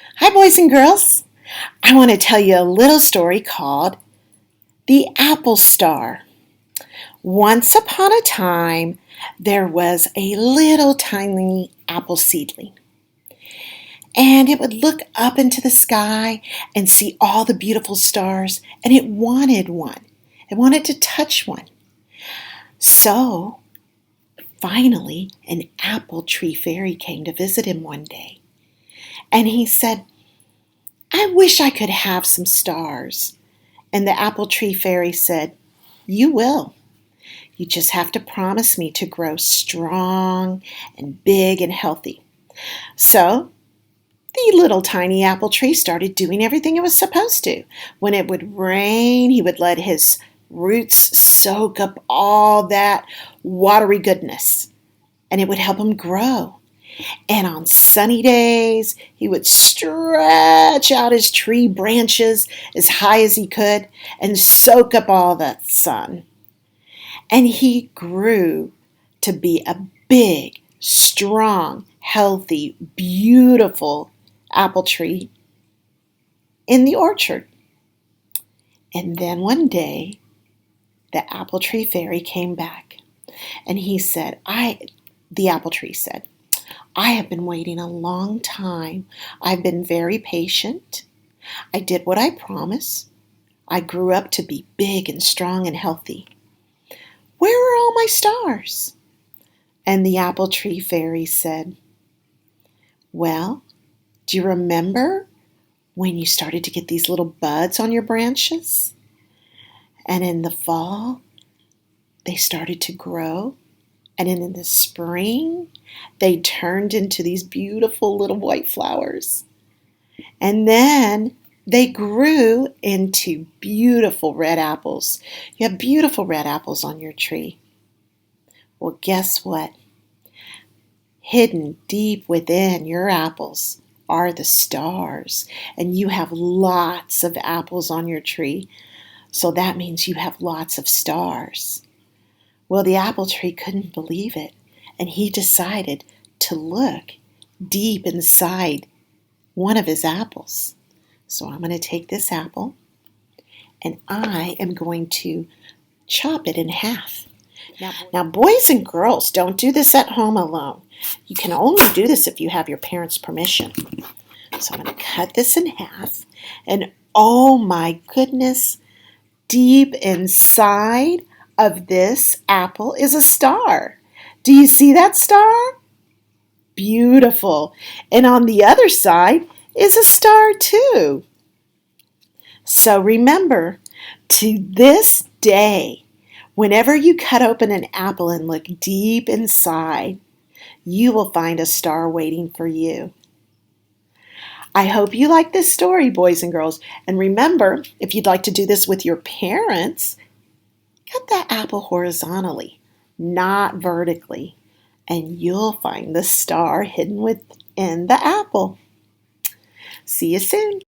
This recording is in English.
Hi, boys and girls. I want to tell you a little story called The Apple Star. Once upon a time, there was a little tiny apple seedling, and it would look up into the sky and see all the beautiful stars, and it wanted one. It wanted to touch one. So, finally, an apple tree fairy came to visit him one day, and he said, I wish I could have some stars. And the apple tree fairy said, You will. You just have to promise me to grow strong and big and healthy. So the little tiny apple tree started doing everything it was supposed to. When it would rain, he would let his roots soak up all that watery goodness, and it would help him grow. And on sunny days, he would stretch out his tree branches as high as he could and soak up all that sun. And he grew to be a big, strong, healthy, beautiful apple tree in the orchard. And then one day, the apple tree fairy came back, and the apple tree said, I have been waiting a long time. I've been very patient. I did what I promised. I grew up to be big and strong and healthy. Where are all my stars? And the apple tree fairy said, Well, do you remember when you started to get these little buds on your branches? And in the fall, they started to grow. And in the spring, they turned into these beautiful little white flowers. And then they grew into beautiful red apples. You have beautiful red apples on your tree. Well, guess what? Hidden deep within your apples are the stars. And you have lots of apples on your tree. So that means you have lots of stars. Well, the apple tree couldn't believe it, and he decided to look deep inside one of his apples. So I'm going to take this apple, and I am going to chop it in half. Now, boys and girls, don't do this at home alone. You can only do this if you have your parents' permission. So I'm going to cut this in half, and oh my goodness, deep inside of this apple is a star. Do you see that star? Beautiful. And on the other side is a star too. So remember, to this day, whenever you cut open an apple and look deep inside, you will find a star waiting for you. I hope you like this story, boys and girls. And remember, if you'd like to do this with your parents, cut that apple horizontally, not vertically, and you'll find the star hidden within the apple. See you soon.